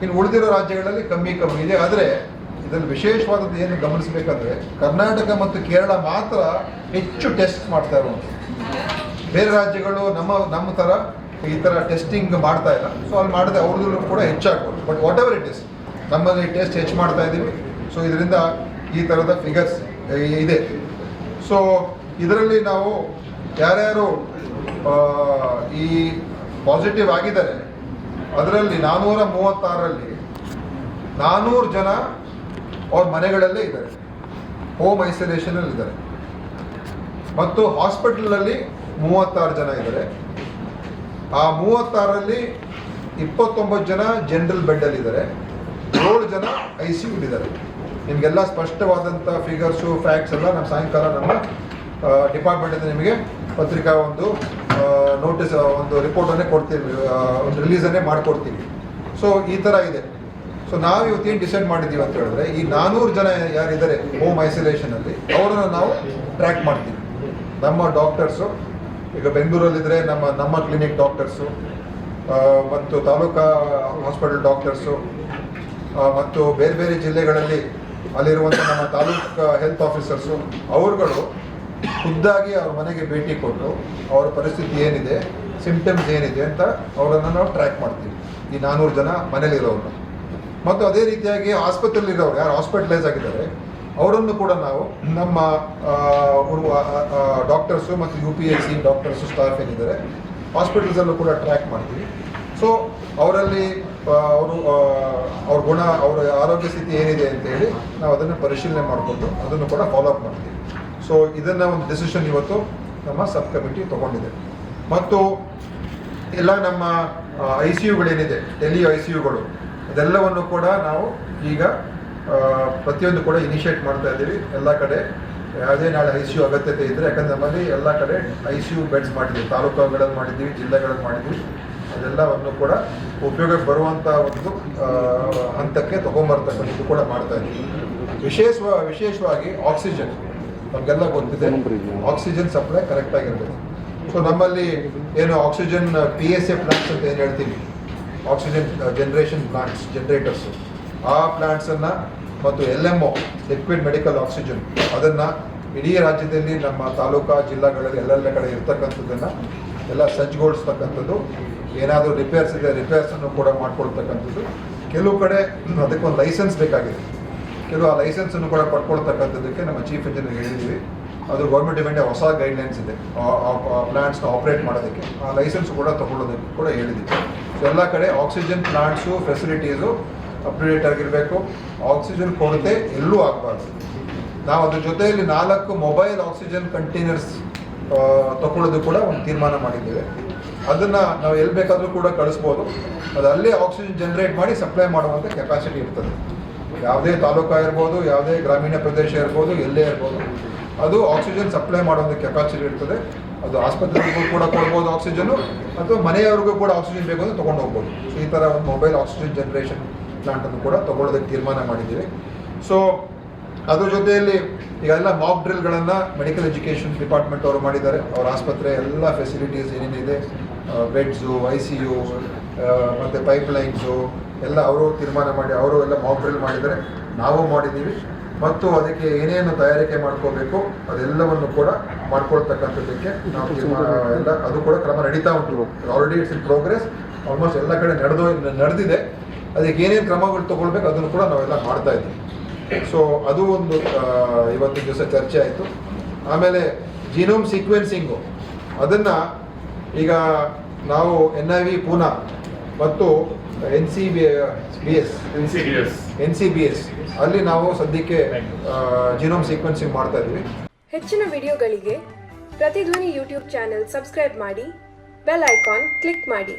ಇನ್ನು ಉಳಿದಿರೋ ರಾಜ್ಯಗಳಲ್ಲಿ ಕಮ್ಮಿ ಇದೆ. ಆದರೆ ಇದರಲ್ಲಿ ವಿಶೇಷವಾದದ್ದು ಏನು ಗಮನಿಸಬೇಕಂದ್ರೆ ಕರ್ನಾಟಕ ಮತ್ತು ಕೇರಳ ಮಾತ್ರ ಹೆಚ್ಚು ಟೆಸ್ಟ್ ಮಾಡ್ತಾ ಇರುವಂಥದ್ದು. ಬೇರೆ ರಾಜ್ಯಗಳು ನಮ್ಮ ಥರ ಈ ಥರ ಟೆಸ್ಟಿಂಗ್ ಮಾಡ್ತಾ ಇಲ್ಲ. ಸೊ ಅಲ್ಲಿ ಮಾಡಿದ್ರೆ ಅವ್ರದ್ದು ಕೂಡ ಹೆಚ್ಚಾಗ್ಬೋದು. But whatever it is, ನಮ್ಮಲ್ಲಿ ಟೆಸ್ಟ್ ಹೆಚ್ಚು ಮಾಡ್ತಾ ಇದ್ದೀವಿ. ಸೊ ಇದರಿಂದ ಈ ಥರದ ಫಿಗರ್ಸ್ ಇದೆ. ಸೊ ಇದರಲ್ಲಿ ನಾವು ಯಾರ್ಯಾರು ಈ ಪಾಸಿಟಿವ್ ಆಗಿದ್ದಾರೆ ಅದರಲ್ಲಿ 436ರಲ್ಲಿ 400 ಜನ ಅವ್ರ ಮನೆಗಳಲ್ಲೇ ಇದ್ದಾರೆ, ಹೋಮ್ ಐಸೋಲೇಷನಲ್ಲಿ ಇದ್ದಾರೆ. ಮತ್ತು ಹಾಸ್ಪಿಟಲಲ್ಲಿ 36 ಜನ ಇದ್ದಾರೆ. ಆ 36ರಲ್ಲಿ 29 ಜನ ಜನರಲ್ ಬೆಡ್ಡಲ್ಲಿದ್ದಾರೆ, 7 ಜನ ICU ಇದ್ದಾರೆ. ನಿಮಗೆಲ್ಲ ಸ್ಪಷ್ಟವಾದಂಥ ಫಿಗರ್ಸು ಫ್ಯಾಕ್ಟ್ಸ್ ಎಲ್ಲ ನಮ್ಮ ಸಾಯಂಕಾಲ ನಮ್ಮ ಡಿಪಾರ್ಟ್ಮೆಂಟಿಂದ ನಿಮಗೆ ಪತ್ರಿಕಾ ಒಂದು ನೋಟಿಸ್ ಒಂದು ರಿಪೋರ್ಟನ್ನೇ ಕೊಡ್ತೀವಿ, ಒಂದು ರಿಲೀಸನ್ನೇ ಮಾಡಿಕೊಡ್ತೀವಿ. ಸೊ ಈ ಥರ ಇದೆ. ಸೊ ನಾವು ಇವತ್ತೇನು ಡಿಸೈಡ್ ಮಾಡಿದ್ದೀವಿ ಅಂತ ಹೇಳಿದ್ರೆ, ಈ 400 ಜನ ಯಾರಿದ್ದಾರೆ ಹೋಮ್ ಐಸೋಲೇಷನಲ್ಲಿ ಅವರನ್ನು ನಾವು ಟ್ರ್ಯಾಕ್ ಮಾಡ್ತೀವಿ. ನಮ್ಮ ಡಾಕ್ಟರ್ಸು ಈಗ ಬೆಂಗಳೂರಲ್ಲಿದ್ದರೆ ನಮ್ಮ ಕ್ಲಿನಿಕ್ ಡಾಕ್ಟರ್ಸು ಮತ್ತು ತಾಲೂಕಾ ಹಾಸ್ಪಿಟಲ್ ಡಾಕ್ಟರ್ಸು ಮತ್ತು ಬೇರೆ ಬೇರೆ ಜಿಲ್ಲೆಗಳಲ್ಲಿ ಅಲ್ಲಿರುವಂಥ ನಮ್ಮ ತಾಲೂಕು ಹೆಲ್ತ್ ಆಫೀಸರ್ಸು ಅವರುಗಳು ಖುದ್ದಾಗಿ ಅವ್ರ ಮನೆಗೆ ಭೇಟಿ ಕೊಟ್ಟು ಅವರ ಪರಿಸ್ಥಿತಿ ಏನಿದೆ, ಸಿಂಪ್ಟಮ್ಸ್ ಏನಿದೆ ಅಂತ ಅವರನ್ನು ನಾವು ಟ್ರ್ಯಾಕ್ ಮಾಡ್ತೀವಿ, ಈ 400 ಜನ ಮನೇಲಿರೋರು. ಮತ್ತು ಅದೇ ರೀತಿಯಾಗಿ ಆಸ್ಪತ್ರೆಯಲ್ಲಿರೋರು ಯಾರು ಹಾಸ್ಪಿಟಲೈಸ್ ಆಗಿದ್ದಾರೆ ಅವರನ್ನು ಕೂಡ ನಾವು ನಮ್ಮ ಡಾಕ್ಟರ್ಸು ಮತ್ತು UPSC ಡಾಕ್ಟರ್ಸು ಸ್ಟಾಫ್ ಏನಿದ್ದಾರೆ ಹಾಸ್ಪಿಟಲ್ಸಲ್ಲೂ ಕೂಡ ಟ್ರ್ಯಾಕ್ ಮಾಡ್ತೀವಿ. ಸೊ ಅವರಲ್ಲಿ ಅವ್ರ ಗುಣ, ಅವರ ಆರೋಗ್ಯ ಸ್ಥಿತಿ ಏನಿದೆ ಅಂತೇಳಿ ನಾವು ಅದನ್ನು ಪರಿಶೀಲನೆ ಮಾಡಿಕೊಂಡು ಅದನ್ನು ಕೂಡ ಫಾಲೋ ಅಪ್ ಮಾಡ್ತೀವಿ. ಸೊ ಇದನ್ನು ಒಂದು ಡಿಸಿಷನ್ ಇವತ್ತು ನಮ್ಮ ಸಬ್ ಕಮಿಟಿ ತೊಗೊಂಡಿದೆ. ಮತ್ತು ಎಲ್ಲ ನಮ್ಮ ICUಗಳೇನಿದೆ, ಟೆಲಿ ICUಗಳು ಅದೆಲ್ಲವನ್ನು ಕೂಡ ನಾವು ಈಗ ಪ್ರತಿಯೊಂದು ಕೂಡ ಇನಿಷಿಯೇಟ್ ಮಾಡ್ತಾ ಇದ್ದೀವಿ. ಎಲ್ಲ ಕಡೆ ಯಾವುದೇ ನಾಳೆ ICU ಅಗತ್ಯತೆ ಇದ್ದರೆ, ಯಾಕಂದರೆ ನಮ್ಮಲ್ಲಿ ಎಲ್ಲ ಕಡೆ ICU ಬೆಡ್ಸ್ ಮಾಡಿದ್ದೀವಿ, ತಾಲೂಕುಗಳಲ್ಲಿ ಮಾಡಿದ್ದೀವಿ, ಜಿಲ್ಲೆಗಳಲ್ಲಿ ಮಾಡಿದ್ದೀವಿ. ಅದೆಲ್ಲವನ್ನು ಕೂಡ ಉಪಯೋಗಕ್ಕೆ ಬರುವಂಥ ಒಂದು ಹಂತಕ್ಕೆ ತೊಗೊಂಬರ್ತಕ್ಕಂಥದ್ದು ಕೂಡ ಮಾಡ್ತಾ ಇದ್ದೀವಿ. ವಿಶೇಷವಾಗಿ ಆಕ್ಸಿಜನ್, ನಮಗೆಲ್ಲ ಗೊತ್ತಿದೆ ಆಕ್ಸಿಜನ್ ಸಪ್ಲೈ ಕರೆಕ್ಟಾಗಿರಬೇಕು. ಸೊ ನಮ್ಮಲ್ಲಿ ಏನು ಆಕ್ಸಿಜನ್ PSA ಪ್ಲಾಂಟ್ಸ್ ಅಂತ ಏನು ಹೇಳ್ತೀವಿ, ಆಕ್ಸಿಜನ್ ಜನರೇಷನ್ ಪ್ಲಾಂಟ್ಸ್, ಜನರೇಟರ್ಸು, ಆ ಪ್ಲಾಂಟ್ಸನ್ನು ಮತ್ತು LMO ಲಿಕ್ವಿಡ್ ಮೆಡಿಕಲ್ ಆಕ್ಸಿಜನ್ ಅದನ್ನು ಇಡೀ ರಾಜ್ಯದಲ್ಲಿ ನಮ್ಮ ತಾಲೂಕಾ ಜಿಲ್ಲಾಗಳಲ್ಲಿ ಎಲ್ಲ ಕಡೆ ಇರ್ತಕ್ಕಂಥದ್ದನ್ನು ಎಲ್ಲ ಸಜ್ಜುಗೊಳಿಸ್ತಕ್ಕಂಥದ್ದು. ಏನಾದರೂ ರಿಪೇರ್ಸ್ ಇದೆ ರಿಪೇರ್ಸನ್ನು ಕೂಡ ಮಾಡ್ಕೊಳ್ತಕ್ಕಂಥದ್ದು. ಕೆಲವು ಕಡೆ ಅದಕ್ಕೊಂದು ಲೈಸೆನ್ಸ್ ಬೇಕಾಗಿದೆ, ಕೆಲವು ಆ ಲೈಸೆನ್ಸನ್ನು ಕೂಡ ಪಡ್ಕೊಳ್ತಕ್ಕಂಥದ್ದಕ್ಕೆ ನಮ್ಮ ಚೀಫ್ ಇಂಜಿನಿಯರ್ ಹೇಳಿದ್ದೀವಿ. ಅದು ಗೌರ್ಮೆಂಟ್ ಡಿಮ್ಯಾಂಡ್ ಹೊಸ ಗೈಡ್ಲೈನ್ಸ್ ಇದೆ ಪ್ಲಾಂಟ್ಸ್ನ ಆಪ್ರೇಟ್ ಮಾಡೋದಕ್ಕೆ, ಆ ಲೈಸೆನ್ಸ್ ಕೂಡ ತೊಗೊಳ್ಳೋದಕ್ಕೆ ಕೂಡ ಹೇಳಿದ್ದೀವಿ. ಸೊ ಎಲ್ಲ ಕಡೆ ಆಕ್ಸಿಜನ್ ಪ್ಲಾಂಟ್ಸು ಫೆಸಿಲಿಟೀಸು ಅಪ್ಡೇಟ್ ಆಗಿರಬೇಕು. ಆಕ್ಸಿಜನ್ ಕೊರತೆ ಎಲ್ಲೂ ಆಗಬಾರ್ದು. ನಾವು ಅದ್ರ ಜೊತೆಯಲ್ಲಿ 4 ಮೊಬೈಲ್ ಆಕ್ಸಿಜನ್ ಕಂಟೈನರ್ಸ್ ತಗೊಳ್ಳೋದು ಕೂಡ ಒಂದು ತೀರ್ಮಾನ ಮಾಡಿದ್ದೇವೆ. ಅದನ್ನು ನಾವು ಎಲ್ಲಿ ಬೇಕಾದರೂ ಕೂಡ ಕಳಿಸ್ಬೋದು. ಅದು ಅಲ್ಲೇ ಆಕ್ಸಿಜನ್ ಜನರೇಟ್ ಮಾಡಿ ಸಪ್ಲೈ ಮಾಡುವಂಥ ಕೆಪಾಸಿಟಿ ಇರ್ತದೆ. ಯಾವುದೇ ತಾಲೂಕು ಇರ್ಬೋದು, ಯಾವುದೇ ಗ್ರಾಮೀಣ ಪ್ರದೇಶ ಇರ್ಬೋದು, ಎಲ್ಲೇ ಇರ್ಬೋದು, ಅದು ಆಕ್ಸಿಜನ್ ಸಪ್ಲೈ ಮಾಡುವಂಥ ಕೆಪಾಸಿಟಿ ಇರ್ತದೆ. ಅದು ಆಸ್ಪತ್ರೆಗೂ ಕೂಡ ಕೊಡ್ಬೋದು ಆಕ್ಸಿಜನ್ನು, ಅಥವಾ ಮನೆಯವರಿಗೂ ಕೂಡ ಆಕ್ಸಿಜನ್ ಬೇಕು ಅಂದರೆ ತೊಗೊಂಡು ಹೋಗ್ಬೋದು. ಸೊ ಈ ಥರ ಒಂದು ಮೊಬೈಲ್ ಆಕ್ಸಿಜನ್ ಜನರೇಷನ್ ಪ್ಲಾಂಟನ್ನು ಕೂಡ ತೊಗೊಳ್ಳೋದಕ್ಕೆ ತೀರ್ಮಾನ ಮಾಡಿದ್ದೀವಿ. ಸೊ ಅದ್ರ ಜೊತೆಯಲ್ಲಿ ಈಗ ಎಲ್ಲ ಮಾಕ್ ಡ್ರಿಲ್ಗಳನ್ನು ಮೆಡಿಕಲ್ ಎಜುಕೇಷನ್ ಡಿಪಾರ್ಟ್ಮೆಂಟ್ ಅವರು ಮಾಡಿದ್ದಾರೆ. ಅವರ ಆಸ್ಪತ್ರೆ ಎಲ್ಲ ಫೆಸಿಲಿಟೀಸ್ ಏನೇನಿದೆ, ಬೆಡ್ಸು, ICU ಮತ್ತು ಪೈಪ್ಲೈನ್ಸು ಎಲ್ಲ ಅವರು ತೀರ್ಮಾನ ಮಾಡಿ ಅವರು ಎಲ್ಲ ಮಾಕ್ ಡ್ರಿಲ್ ಮಾಡಿದ್ದಾರೆ, ನಾವು ಮಾಡಿದ್ದೀವಿ. ಮತ್ತು ಅದಕ್ಕೆ ಏನೇನು ತಯಾರಿಕೆ ಮಾಡ್ಕೋಬೇಕು ಅದೆಲ್ಲವನ್ನು ಕೂಡ ಮಾಡ್ಕೊಳ್ತಕ್ಕಂಥದ್ದಕ್ಕೆ ನಾವು ಎಲ್ಲ ಅದು ಕೂಡ ಕ್ರಮ ನಡೀತಾ ಉಂಟು. Already it's in progress, almost ಎಲ್ಲ ಕಡೆ ನಡೆದಿದೆ. ಅದಕ್ಕೆ ಏನೇನು ಕ್ರಮಗಳು ತೊಗೊಳ್ಬೇಕು ಅದನ್ನು ಕೂಡ ನಾವೆಲ್ಲ ಮಾಡ್ತಾ ಇದ್ದೀವಿ. ಸೊ ಅದು ಒಂದು ಇವತ್ತಿನ ದಿವಸ ಚರ್ಚೆ ಆಯಿತು. ಆಮೇಲೆ ಜೀನೋಮ್ ಸೀಕ್ವೆನ್ಸಿಂಗು ಅದನ್ನು ಈಗ ನಾವು NIV ಪೂನಾ ಮತ್ತು NCBS ಅಲ್ಲಿ ನಾವು ಸದ್ಯಕ್ಕೆ ಜೀನೋಮ್ ಸೀಕ್ವೆನ್ಸಿಂಗ್ ಮಾಡ್ತಾ ಇದ್ದೀವಿ. ಹೆಚ್ಚಿನ ವಿಡಿಯೋಗಳಿಗೆ ಪ್ರತಿಧ್ವನಿ YouTube ಚಾನೆಲ್ ಸಬ್ಸ್ಕ್ರೈಬ್ ಮಾಡಿ, ಬೆಲ್ ಐಕಾನ್ ಕ್ಲಿಕ್ ಮಾಡಿ.